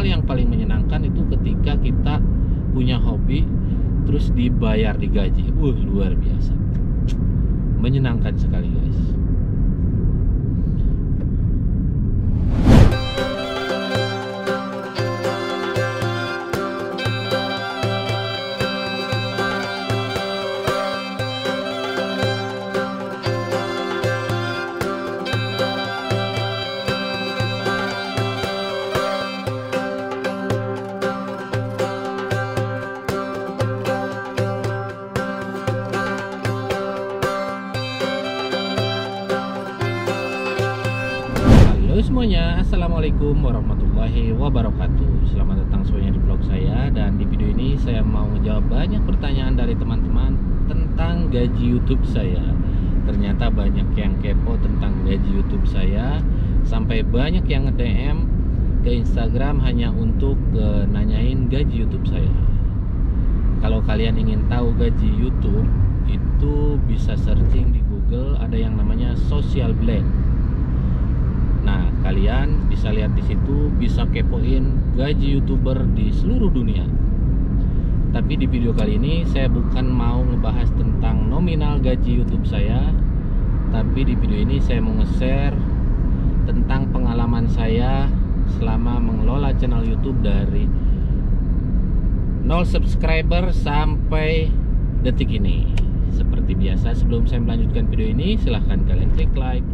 hal yang paling menyenangkan itu ketika kita punya hobi terus dibayar, digaji. Luar biasa. Menyenangkan sekali, guys. Halo semuanya, assalamualaikum warahmatullahi wabarakatuh. Selamat datang semuanya di vlog saya. Dan di video ini saya mau menjawab banyak pertanyaan dari teman-teman tentang gaji YouTube saya. Ternyata banyak yang kepo tentang gaji YouTube saya, sampai banyak yang nge-DM ke Instagram hanya untuk nanyain gaji YouTube saya. Kalau kalian ingin tahu gaji YouTube, itu bisa searching di Google, ada yang namanya Social Blade. Nah, kalian bisa lihat di situ, bisa kepoin gaji YouTuber di seluruh dunia. Tapi di video kali ini saya bukan mau ngebahas tentang nominal gaji YouTube saya, tapi di video ini saya mau nge-share tentang pengalaman saya selama mengelola channel YouTube dari 0 subscriber sampai detik ini. Seperti biasa, sebelum saya melanjutkan video ini, silahkan kalian klik like,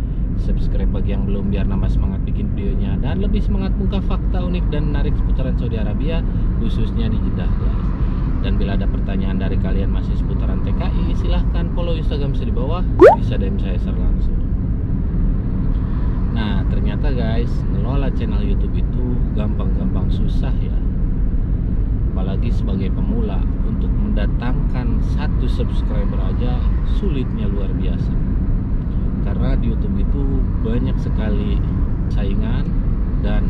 subscribe bagi yang belum, biar nambah semangat bikin videonya dan lebih semangat buka fakta unik dan menarik seputaran Saudi Arabia, khususnya di Jeddah, guys. Dan bila ada pertanyaan dari kalian masih seputaran TKI, silahkan follow Instagram saya di bawah, bisa DM saya secara langsung. Nah, ternyata guys, ngelola channel YouTube itu gampang-gampang susah ya. Apalagi sebagai pemula, untuk mendatangkan 1 subscriber aja sulitnya luar biasa. Karena di YouTube itu banyak sekali saingan dan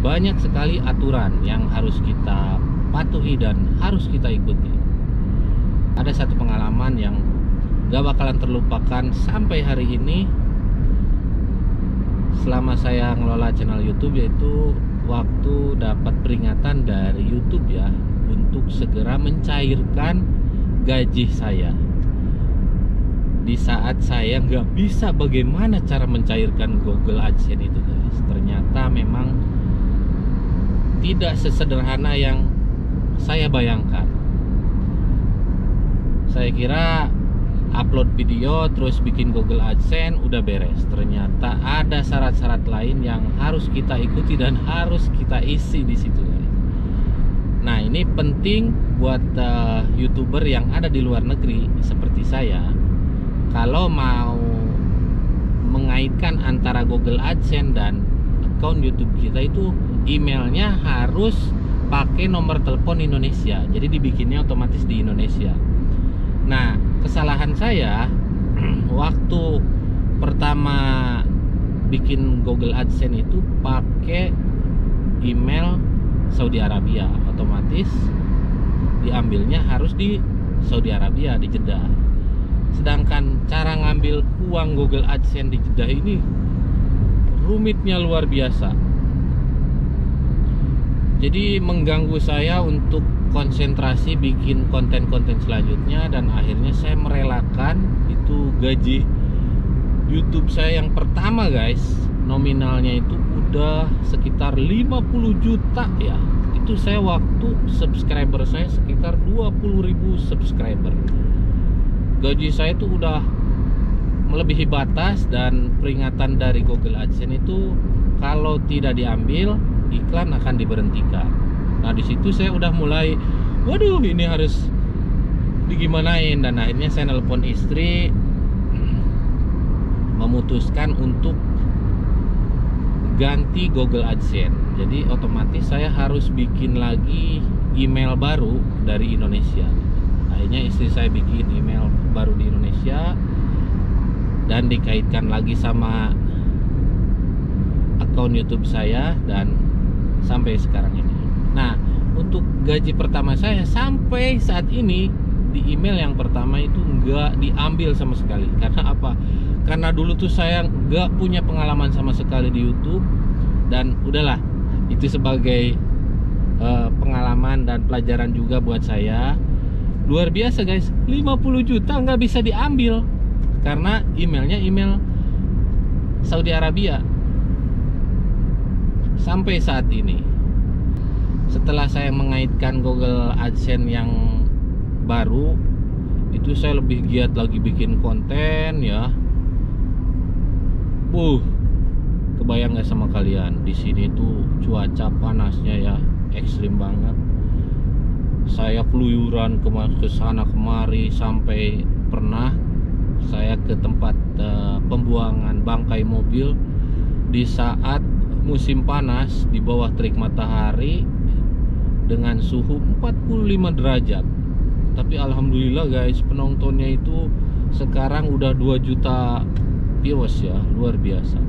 banyak sekali aturan yang harus kita patuhi dan harus kita ikuti. Ada satu pengalaman yang gak bakalan terlupakan sampai hari ini selama saya ngelola channel YouTube, yaitu waktu dapat peringatan dari YouTube ya untuk segera mencairkan gaji saya. Di saat saya nggak bisa bagaimana cara mencairkan Google AdSense itu, guys. Ternyata memang tidak sesederhana yang saya bayangkan. Saya kira upload video terus bikin Google AdSense udah beres. Ternyata ada syarat-syarat lain yang harus kita ikuti dan harus kita isi di situ, guys. Nah, ini penting buat YouTuber yang ada di luar negeri seperti saya. Kalau mau mengaitkan antara Google AdSense dan akun YouTube kita, itu emailnya harus pakai nomor telepon Indonesia. Jadi dibikinnya otomatis di Indonesia. Nah, kesalahan saya waktu pertama bikin Google AdSense itu pakai email Saudi Arabia, otomatis diambilnya harus di Saudi Arabia, di Jeddah. Sedangkan cara ngambil uang Google AdSense di Jeddah ini rumitnya luar biasa. Jadi mengganggu saya untuk konsentrasi bikin konten-konten selanjutnya, dan akhirnya saya merelakan itu gaji YouTube saya yang pertama, guys. Nominalnya itu udah sekitar 50 juta ya. Itu saya waktu subscriber saya sekitar 20.000 subscriber. Gaji saya itu udah melebihi batas, dan peringatan dari Google AdSense itu kalau tidak diambil, iklan akan diberhentikan. Nah, di situ saya udah mulai, waduh, ini harus digimanain. Dan akhirnya saya nelpon istri, memutuskan untuk ganti Google AdSense. Jadi otomatis saya harus bikin lagi email baru dari Indonesia. Akhirnya istri saya bikin email baru di Indonesia dan dikaitkan lagi sama akun YouTube saya, dan sampai sekarang ini. Nah, untuk gaji pertama saya sampai saat ini di email yang pertama itu nggak diambil sama sekali. Karena apa? Karena dulu tuh saya nggak punya pengalaman sama sekali di YouTube, dan udahlah, itu sebagai pengalaman dan pelajaran juga buat saya. Luar biasa guys, 50 juta nggak bisa diambil karena emailnya email Saudi Arabia. Sampai saat ini, setelah saya mengaitkan Google AdSense yang baru, itu saya lebih giat lagi bikin konten ya. Kebayang nggak sama kalian, di sini tuh cuaca panasnya ya ekstrim banget. Saya keluyuran ke sana kemari, sampai pernah saya ke tempat pembuangan bangkai mobil di saat musim panas di bawah terik matahari dengan suhu 45 derajat. Tapi alhamdulillah guys, penontonnya itu sekarang udah 2 juta viewers ya, luar biasa.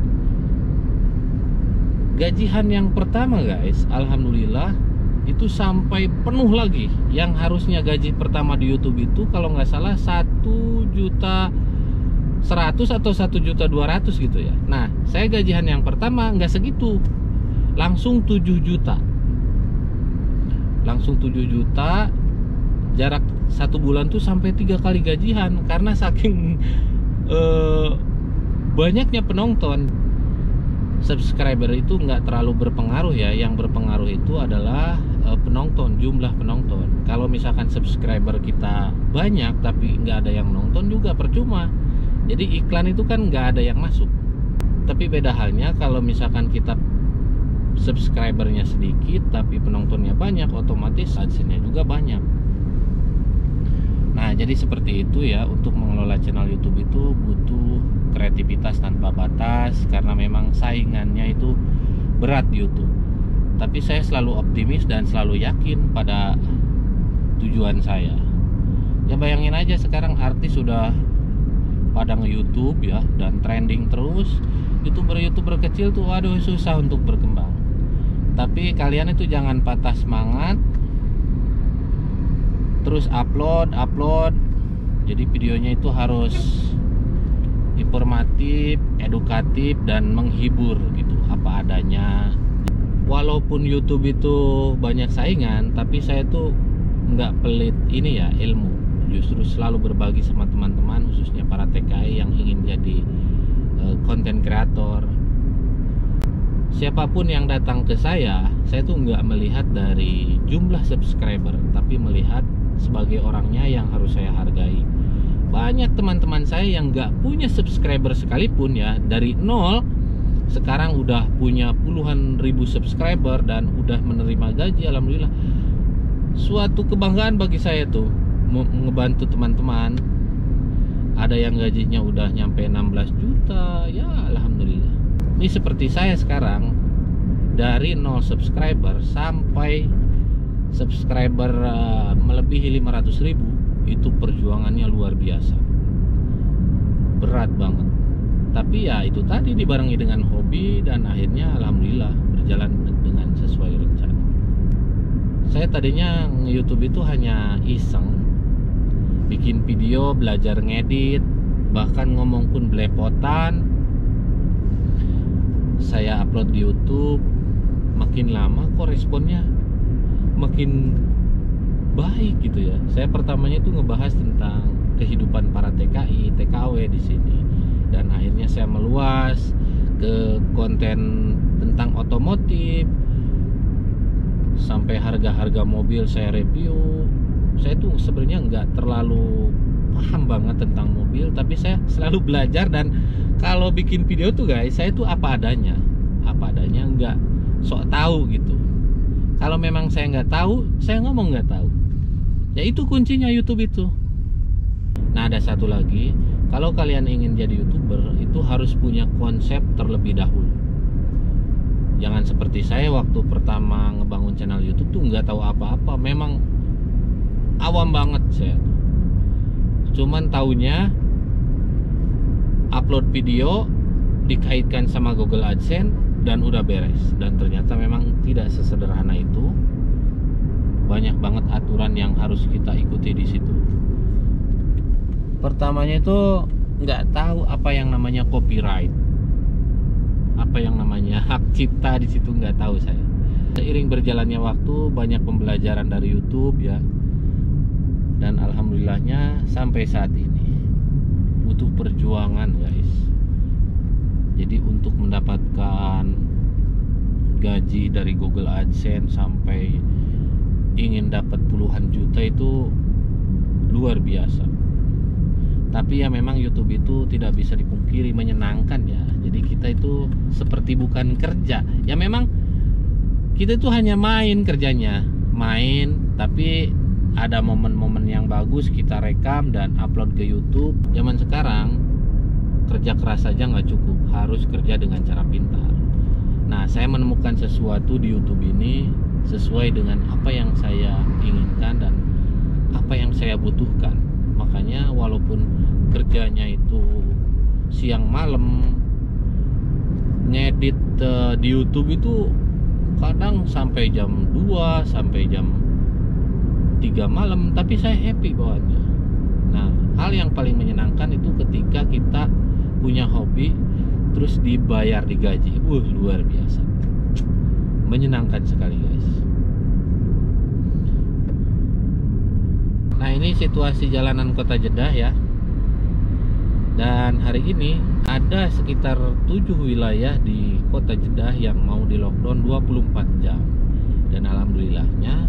Gajian yang pertama guys, alhamdulillah itu sampai penuh lagi. Yang harusnya gaji pertama di YouTube itu kalau nggak salah 1.100.000 atau 1.200.000 gitu ya. Nah, saya gajian yang pertama nggak segitu, langsung 7 juta. Langsung 7 juta, jarak 1 bulan tuh sampai 3 kali gajian karena saking banyaknya penonton. Subscriber itu nggak terlalu berpengaruh ya, yang berpengaruh itu adalah penonton, jumlah penonton. Kalau misalkan subscriber kita banyak tapi nggak ada yang nonton juga percuma. Jadi iklan itu kan nggak ada yang masuk. Tapi beda halnya kalau misalkan kita subscribernya sedikit tapi penontonnya banyak, otomatis AdSense-nya juga banyak. Nah, jadi seperti itu ya, untuk mengelola channel YouTube itu butuh kreativitas tanpa batas karena memang saingannya itu berat di YouTube. Tapi saya selalu optimis dan selalu yakin pada tujuan saya. Ya bayangin aja sekarang artis sudah pada nge-YouTube ya dan trending terus. YouTuber kecil tuh waduh susah untuk berkembang. Tapi kalian itu jangan patah semangat. Terus upload. Jadi videonya itu harus informatif, edukatif, dan menghibur gitu, apa adanya. Walaupun YouTube itu banyak saingan, tapi saya tuh nggak pelit ini ya, ilmu. Justru selalu berbagi sama teman-teman, khususnya para TKI yang ingin jadi content creator. Siapapun yang datang ke saya tuh nggak melihat dari jumlah subscriber, tapi melihat sebagai orangnya yang harus saya hargai. Banyak teman-teman saya yang nggak punya subscriber sekalipun ya, dari nol sekarang udah punya puluhan ribu subscriber dan udah menerima gaji, alhamdulillah. Suatu kebanggaan bagi saya tuh ngebantu teman-teman. Ada yang gajinya udah nyampe 16 juta ya, alhamdulillah. Ini seperti saya sekarang, dari 0 subscriber sampai subscriber melebihi 500.000, itu perjuangannya luar biasa, berat banget. Tapi ya itu tadi dibarengi dengan hobi dan akhirnya alhamdulillah berjalan dengan sesuai rencana. Saya tadinya nge-YouTube itu hanya iseng, bikin video, belajar ngedit, bahkan ngomong pun belepotan. Saya upload di YouTube, makin lama kok responnya makin baik gitu ya. Saya pertamanya itu ngebahas tentang kehidupan para TKI, TKW di sini, dan akhirnya saya meluas ke konten tentang otomotif, sampai harga-harga mobil saya review. Saya tuh sebenarnya nggak terlalu paham banget tentang mobil, tapi saya selalu belajar. Dan kalau bikin video tuh guys, saya tuh apa adanya, nggak sok tahu gitu. Kalau memang saya nggak tahu, saya ngomong nggak tahu. Ya itu kuncinya YouTube itu. Nah, ada satu lagi, kalau kalian ingin jadi YouTuber itu harus punya konsep terlebih dahulu. Jangan seperti saya waktu pertama ngebangun channel YouTube tuh nggak tahu apa-apa. Memang awam banget saya. Cuman taunya upload video dikaitkan sama Google AdSense dan udah beres. Dan ternyata memang tidak sesederhana itu. Banyak banget aturan yang harus kita ikuti di situ. Pertamanya itu nggak tahu apa yang namanya copyright, apa yang namanya hak cipta di situ nggak tahu saya. Seiring berjalannya waktu, banyak pembelajaran dari YouTube ya. Dan alhamdulillahnya sampai saat ini. Butuh perjuangan guys. Jadi untuk mendapatkan gaji dari Google AdSense sampai ingin dapat puluhan juta itu luar biasa. Tapi ya memang YouTube itu tidak bisa dipungkiri menyenangkan ya. Jadi kita itu seperti bukan kerja. Ya memang kita itu hanya main kerjanya, main, tapi ada momen-momen yang bagus kita rekam dan upload ke YouTube. Zaman sekarang kerja keras saja nggak cukup, harus kerja dengan cara pintar. Nah, saya menemukan sesuatu di YouTube ini sesuai dengan apa yang saya inginkan dan apa yang saya butuhkan. Makanya walaupun kerjanya itu siang malam, ngedit di YouTube itu kadang sampai jam 2 sampai jam 3 malam, tapi saya happy bawaannya. Nah, hal yang paling menyenangkan itu ketika kita punya hobi terus dibayar, digaji. Luar biasa. Menyenangkan sekali guys. Nah, ini situasi jalanan kota Jeddah ya. Dan hari ini ada sekitar 7 wilayah di kota Jeddah yang mau di lockdown 24 jam. Dan alhamdulillahnya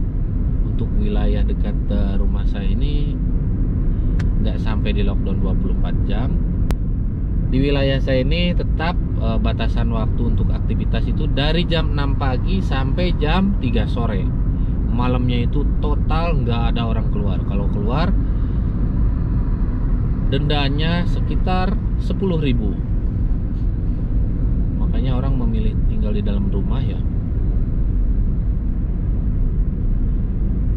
untuk wilayah dekat rumah saya ini nggak sampai di lockdown 24 jam. Di wilayah saya ini tetap batasan waktu untuk aktivitas itu dari jam 6 pagi sampai jam 3 sore. Malamnya itu total nggak ada orang keluar. Kalau keluar dendanya sekitar 10.000. Makanya orang memilih tinggal di dalam rumah ya.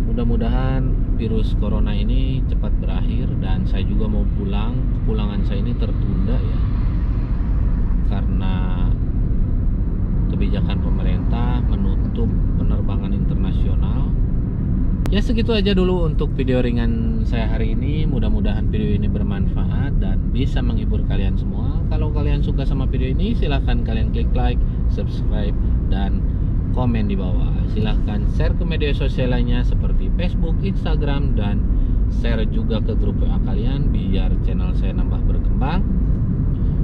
Mudah-mudahan virus corona ini cepat berakhir dan saya juga mau pulang. Kepulangan saya ini tertunda ya, karena kebijakan pemerintah menutup penerbangan internasional. Ya segitu aja dulu untuk video ringan saya hari ini. Mudah-mudahan video ini bermanfaat dan bisa menghibur kalian semua. Kalau kalian suka sama video ini, silahkan kalian klik like, subscribe, dan komen di bawah. Silahkan share ke media sosial lainnya seperti Facebook, Instagram, dan share juga ke grup WA kalian biar channel saya nambah berkembang.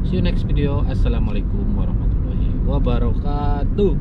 See you next video. Assalamualaikum warahmatullahi wabarakatuh.